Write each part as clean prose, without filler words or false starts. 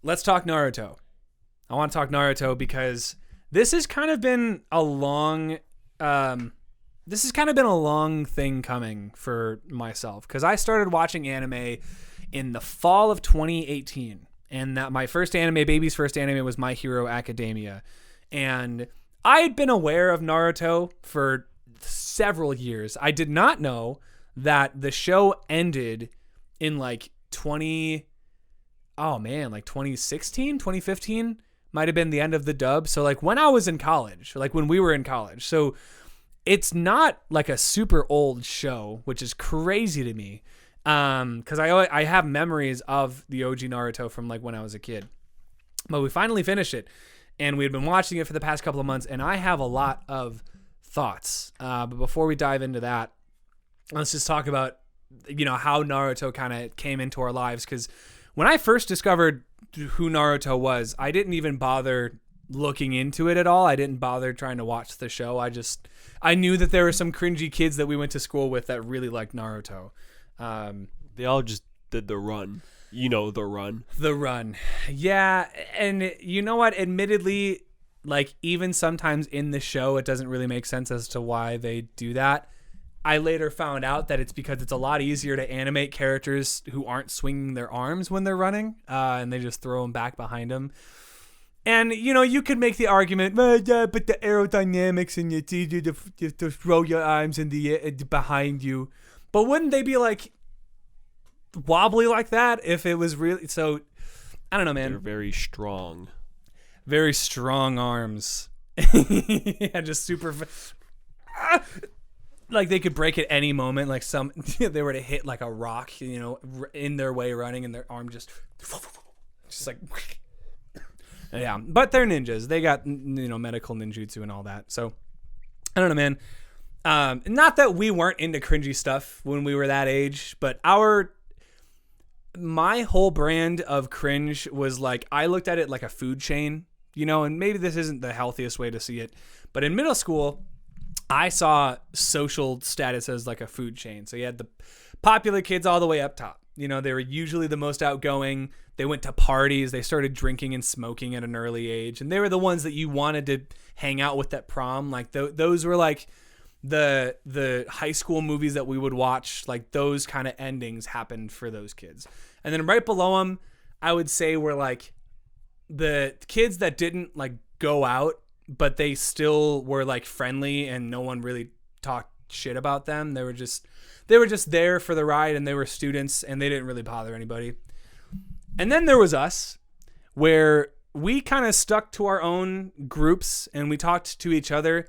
let's talk Naruto. I want to talk Naruto because this has kind of been a long thing coming for myself, because I started watching anime in the fall of 2018, and that my baby's first anime was My Hero Academia, and I had been aware of Naruto for several years. I did not know that the show ended in like 2016, 2015 might have been the end of the dub. So like when I was in college, like when we were in college. So it's not like a super old show, which is crazy to me. Because I have memories of the OG Naruto from like when I was a kid. But we finally finished it, and we had been watching it for the past couple of months, and I have a lot of thoughts. But before we dive into that, let's just talk about, how Naruto kind of came into our lives. Because when I first discovered who Naruto was, I didn't even bother looking into it at all. I didn't bother trying to watch the show. I knew that there were some cringy kids that we went to school with that really liked Naruto. They all just did the run. The run. The run. Yeah, and you know what? Admittedly, like even sometimes in the show, it doesn't really make sense as to why they do that. I later found out that it's because it's a lot easier to animate characters who aren't swinging their arms when they're running, and they just throw them back behind them. And, you could make the argument, but the aerodynamics and it's easier to throw your arms in the air behind you. But wouldn't they be like wobbly like that if it was really? So, I don't know, man. They're very strong. Very strong arms. Yeah, just super. Like they could break at any moment. Like they were to hit like a rock, in their way running, and their arm just like. Yeah, but they're ninjas. They got, medical ninjutsu and all that. So, I don't know, man. Not that we weren't into cringy stuff when we were that age, but my whole brand of cringe was like, I looked at it like a food chain, and maybe this isn't the healthiest way to see it, but in middle school, I saw social status as like a food chain. So you had the popular kids all the way up top. They were usually the most outgoing. They went to parties. They started drinking and smoking at an early age. And they were the ones that you wanted to hang out with at prom. Like those were like the high school movies that we would watch. Like those kind of endings happened for those kids. And then right below them, I would say were like the kids that didn't like go out, but they still were like friendly and no one really talked shit about them. They were just there for the ride, and they were students, and they didn't really bother anybody. And then there was us, where we kind of stuck to our own groups and we talked to each other,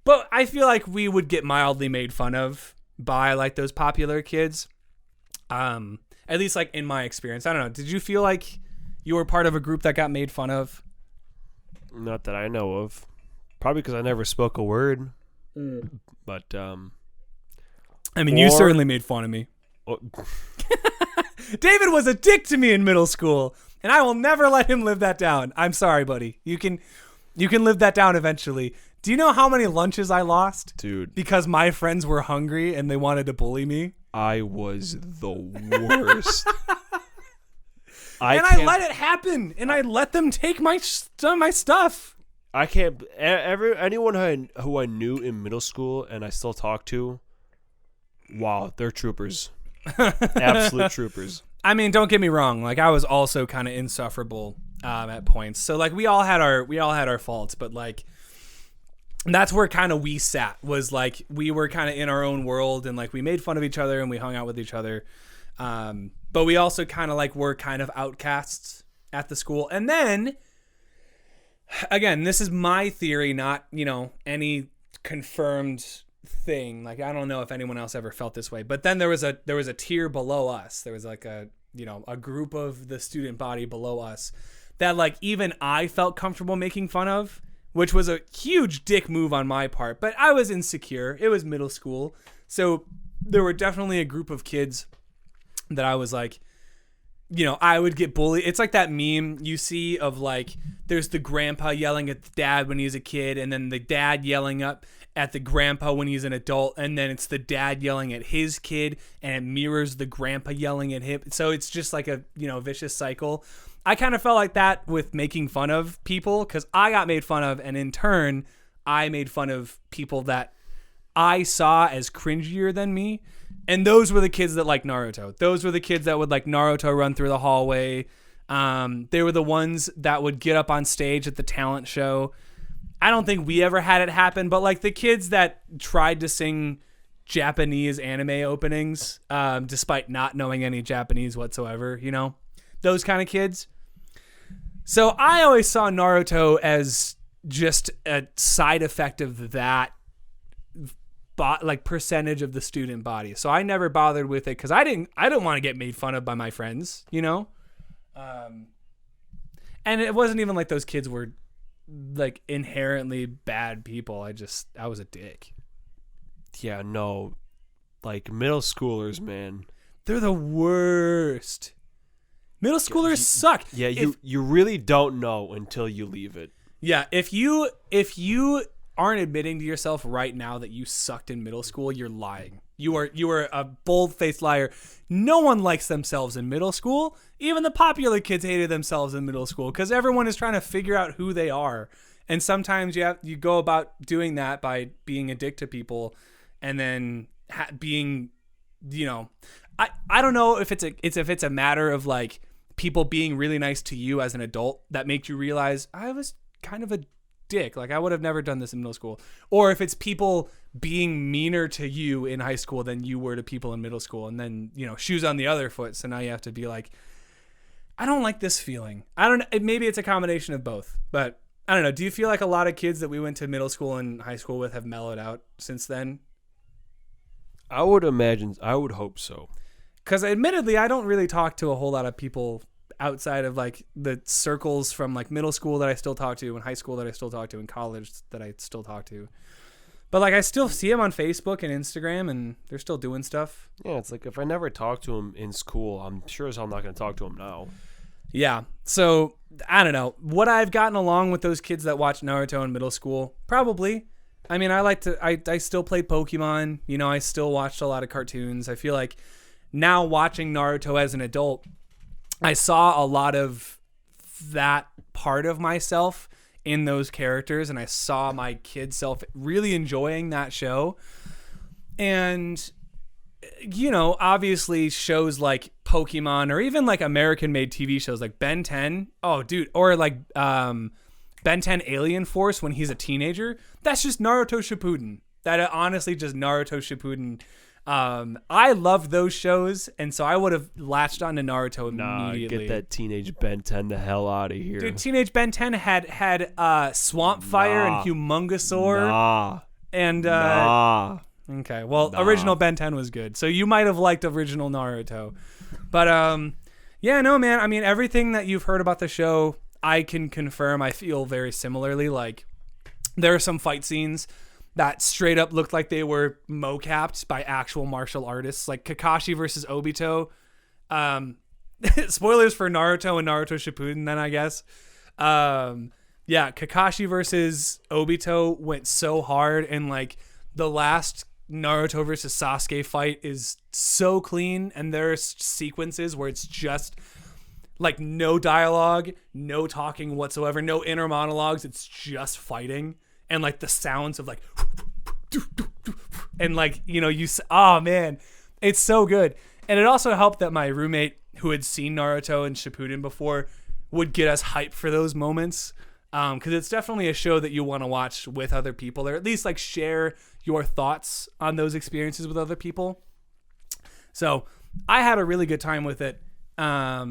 but I feel like we would get mildly made fun of by like those popular kids. At least like in my experience. I don't know. Did you feel like you were part of a group that got made fun of? Not that I know of. Probably because I never spoke a word. But I mean, you certainly made fun of me. David was a dick to me in middle school, and I will never let him live that down. I'm sorry, buddy. You can live that down eventually. Do you know how many lunches I lost? Dude. Because my friends were hungry and they wanted to bully me? I was the worst. I let it happen, and I let them take my stuff. I can't. Anyone who I knew in middle school and I still talk to, wow, they're troopers. Absolute troopers. I mean, don't get me wrong. Like, I was also kind of insufferable at points. So, like, we all had our faults, but like, that's where kind of we sat. Was like we were kind of in our own world, and like we made fun of each other and we hung out with each other. But we also kind of like were kind of outcasts at the school. And then, again, this is my theory, not any confirmed thing. Like, I don't know if anyone else ever felt this way, but then there was a tier below us. There was like a group of the student body below us that like even I felt comfortable making fun of, which was a huge dick move on my part, but I was insecure. It was middle school. So there were definitely a group of kids that I was like, I would get bullied. It's like that meme you see of like, there's the grandpa yelling at the dad when he's a kid, and then the dad yelling up at the grandpa when he's an adult, and then it's the dad yelling at his kid, and it mirrors the grandpa yelling at him. So it's just like a vicious cycle. I kind of felt like that with making fun of people because I got made fun of, and in turn, I made fun of people that I saw as cringier than me. And those were the kids that liked Naruto. Those were the kids that would like Naruto run through the hallway. They were the ones that would get up on stage at the talent show. I don't think we ever had it happen, but like the kids that tried to sing Japanese anime openings, despite not knowing any Japanese whatsoever, you know, those kind of kids. So I always saw Naruto as just a side effect of that, like percentage of the student body. So I never bothered with it because I didn't want to get made fun of by my friends, you know. And it wasn't even like those kids were like inherently bad people. I was a dick. Yeah, no, like middle schoolers, man, they're the worst. Middle schoolers suck. Yeah, you really don't know until you leave it. Yeah, if you aren't admitting to yourself right now that you sucked in middle school, you're lying. You are a bold-faced liar. No one likes themselves in middle school. Even the popular kids hated themselves in middle school because everyone is trying to figure out who they are. And sometimes you go about doing that by being a dick to people, and then being, you know, I don't know if it's a matter of like people being really nice to you as an adult that make you realize I was kind of a dick. Like I would have never done this in middle school. Or if it's people being meaner to you in high school than you were to people in middle school, and then, you know, shoes on the other foot. So now you have to be like, I don't like this feeling. I don't know. Maybe it's a combination of both, but I don't know. Do you feel like a lot of kids that we went to middle school and high school with have mellowed out since then? I would hope so. Because admittedly, I don't really talk to a whole lot of people outside of like the circles from like middle school that I still talk to, and high school that I still talk to, and college that I still talk to. But like I still see them on Facebook and Instagram, and they're still doing stuff. Yeah, it's like if I never talked to them in school, I'm sure as hell not going to talk to them now. Yeah, so I don't know. Would I have gotten along with those kids that watched Naruto in middle school? Probably. I mean, I still played Pokemon. You know, I still watched a lot of cartoons. I feel like now watching Naruto as an adult, I saw a lot of that part of myself in those characters, and I saw my kid self really enjoying that show. And, you know, obviously shows like Pokemon, or even like American-made TV shows like Ben 10. Oh, dude. Or like Ben 10 Alien Force when he's a teenager. That's just Naruto Shippuden. That honestly just Naruto Shippuden. I loved those shows, and so I would have latched onto Naruto immediately. Get that teenage Ben 10 the hell out of here. Dude, teenage Ben 10 had Swamp Fire and Humongosaur. Okay, well, original Ben 10 was good, so you might have liked original Naruto. But yeah, no, man. I mean, everything that you've heard about the show, I can confirm. I feel very similarly. Like, there are some fight scenes that straight up looked like they were mocapped by actual martial artists, like Kakashi versus Obito. Spoilers for Naruto and Naruto Shippuden then, I guess. Yeah, Kakashi versus Obito went so hard, and like the last Naruto versus Sasuke fight is so clean, and there are sequences where it's just like no dialogue, no talking whatsoever, no inner monologues, it's just fighting. And like the sounds of like, and like, you know, oh man, it's so good. And it also helped that my roommate who had seen Naruto and Shippuden before would get us hyped for those moments. Cause it's definitely a show that you want to watch with other people, or at least like share your thoughts on those experiences with other people. So I had a really good time with it. Yeah,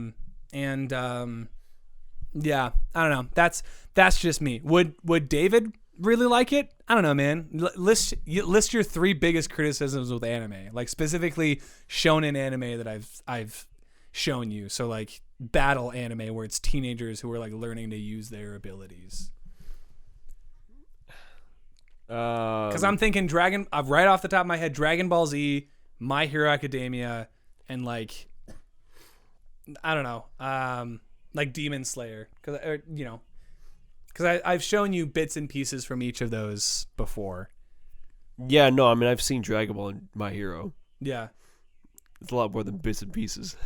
I don't know. That's just me. Would David really like it? I don't know, man. List your 3 biggest criticisms with anime, like specifically shonen anime that I've shown you. So like battle anime where it's teenagers who are like learning to use their abilities. Because I'm thinking right off the top of my head, Dragon Ball Z, My Hero Academia, and like I don't know, like Demon Slayer, because you know. Because I've shown you bits and pieces from each of those before. Yeah, no, I mean, I've seen Dragon Ball and My Hero. Yeah. It's a lot more than bits and pieces.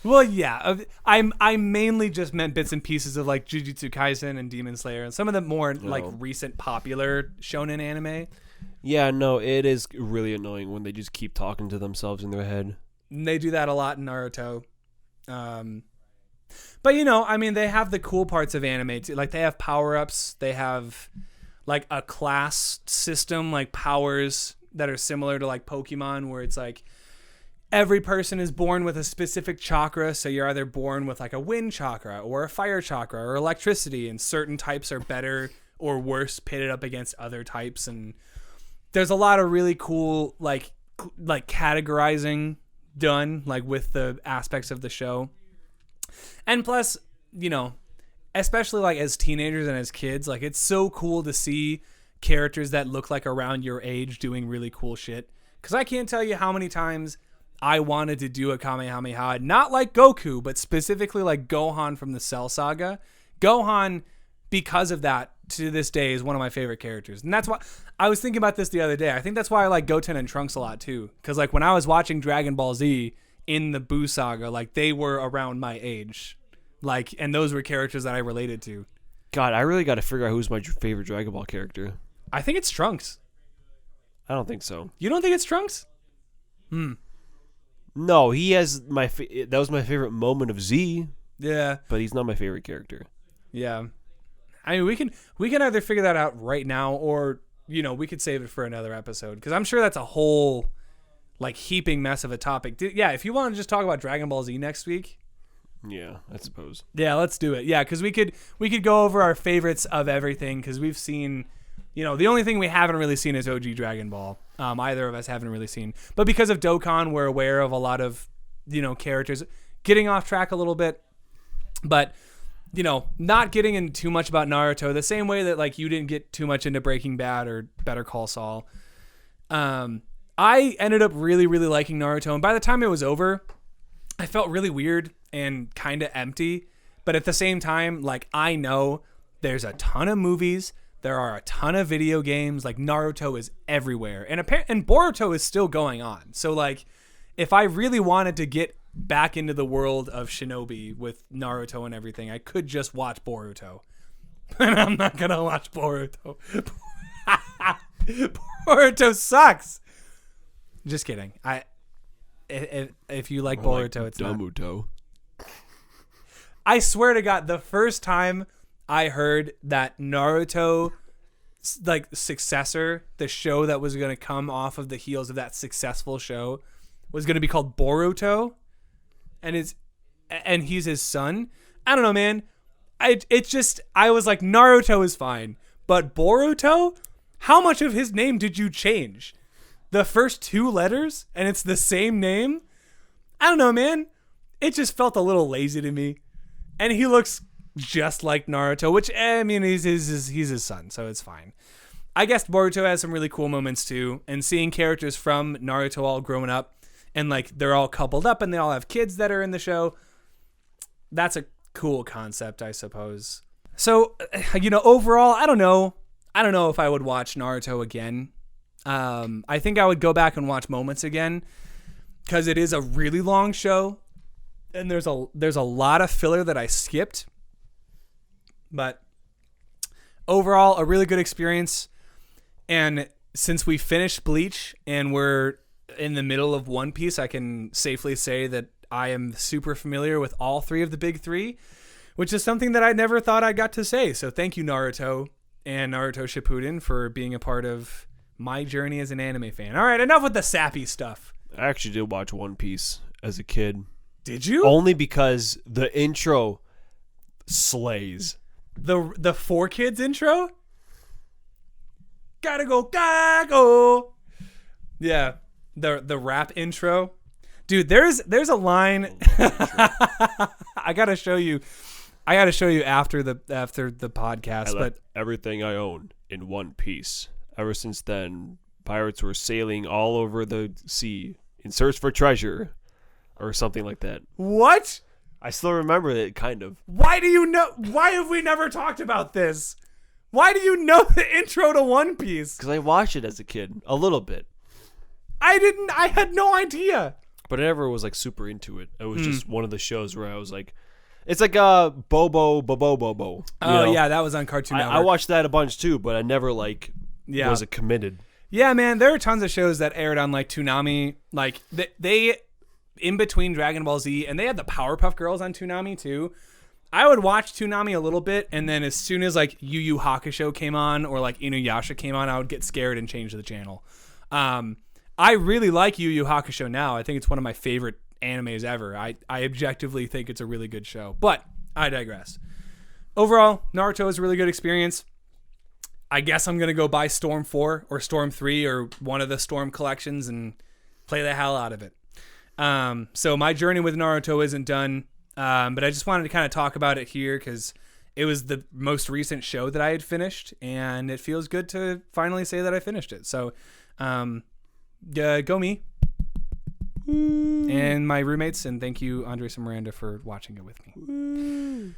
Well, yeah. I mainly just meant bits and pieces of like Jujutsu Kaisen and Demon Slayer and some of the more like recent popular shonen anime. Yeah, no, it is really annoying when they just keep talking to themselves in their head. And they do that a lot in Naruto. But I mean, they have the cool parts of anime too. Like they have power-ups. They have like a class system, like powers that are similar to like Pokemon, where it's like every person is born with a specific chakra. So you're either born with like a wind chakra or a fire chakra or electricity, and certain types are better or worse pitted up against other types. And there's a lot of really cool like categorizing done like with the aspects of the show. And plus, especially like as teenagers and as kids, like it's so cool to see characters that look like around your age doing really cool shit. Because I can't tell you how many times I wanted to do a Kamehameha, not like Goku, but specifically like Gohan from the Cell Saga. Gohan, because of that, to this day is one of my favorite characters. And that's why I was thinking about this the other day. I think that's why I like Goten and Trunks a lot too. Because like when I was watching Dragon Ball Z in the Buu Saga, like they were around my age. Like, and those were characters that I related to. God, I really got to figure out who's my favorite Dragon Ball character. I think it's Trunks. I don't think so. You don't think it's Trunks? No, he has that was my favorite moment of Z. Yeah. But he's not my favorite character. Yeah. I mean, we can either figure that out right now or, we could save it for another episode. Because I'm sure that's a whole, like, heaping mess of a topic. Yeah, if you want to just talk about Dragon Ball Z next week. Yeah, I suppose. Yeah, let's do it. Yeah, because we could go over our favorites of everything. Because we've seen, the only thing we haven't really seen is OG Dragon Ball. Either of us haven't really seen. But because of Dokkan, we're aware of a lot of, characters. Getting off track a little bit. But... not getting in too much about Naruto, the same way that like you didn't get too much into Breaking Bad or Better Call Saul. I ended up really, really liking Naruto, and by the time it was over, I felt really weird and kind of empty. But at the same time, like I know there's a ton of movies, there are a ton of video games. Like Naruto is everywhere, and Boruto is still going on. So like, if I really wanted to get back into the world of Shinobi with Naruto and everything, I could just watch Boruto. And I'm not going to watch Boruto. Boruto sucks. Just kidding. If you like Boruto, it's Damuto. not. I swear to God, the first time I heard that Naruto like successor, the show that was going to come off of the heels of that successful show, was going to be called Boruto. And he's his son. I don't know, man. I was like, Naruto is fine, but Boruto, how much of his name did you change? The first two letters, and it's the same name. I don't know, man. It just felt a little lazy to me. And he looks just like Naruto, which I mean, he's his son, so it's fine. I guess Boruto has some really cool moments too, and seeing characters from Naruto all grown up. And like they're all coupled up and they all have kids that are in the show. That's a cool concept, I suppose. So, overall, I don't know if I would watch Naruto again. I think I would go back and watch moments again because it is a really long show and there's a lot of filler that I skipped. But overall, a really good experience. And since we finished Bleach and we're in the middle of One Piece, I can safely say that I am super familiar with all three of the big three, which is something that I never thought I got to say. So thank you, Naruto and Naruto Shippuden, for being a part of my journey as an anime fan. All right, enough with the sappy stuff. I actually did watch One Piece as a kid. Did you? Only because the intro slays. The 4Kids intro? Gotta go. Yeah. The rap intro, dude. There's a line. I gotta show you after the podcast. But everything I own in one piece. Ever since then, pirates were sailing all over the sea in search for treasure, or something like that. What? I still remember it, kind of. Why do you know? Why have we never talked about this? Why do you know the intro to One Piece? Because I watched it as a kid, a little bit. I didn't. I had no idea. but I never was like super into it. It was just one of the shows where I was like, it's like Bobo. Oh yeah, that was on Cartoon Network. I watched that a bunch too, but I never like was it committed. Yeah, man, there are tons of shows that aired on like Toonami. Like they in between Dragon Ball Z, and they had the Powerpuff Girls on Toonami too. I would watch Toonami a little bit, and then as soon as like Yu Yu Hakusho came on or like Inuyasha came on, I would get scared and change the channel. I really like Yu Yu Hakusho now. I think it's one of my favorite animes ever. I objectively think it's a really good show, but I digress. Overall, Naruto is a really good experience. I guess I'm going to go buy Storm 4 or Storm 3 or one of the Storm collections and play the hell out of it. So my journey with Naruto isn't done. But I just wanted to kind of talk about it here because it was the most recent show that I had finished, and it feels good to finally say that I finished it. So, go me. And my roommates, and thank you, Andres and Miranda, for watching it with me.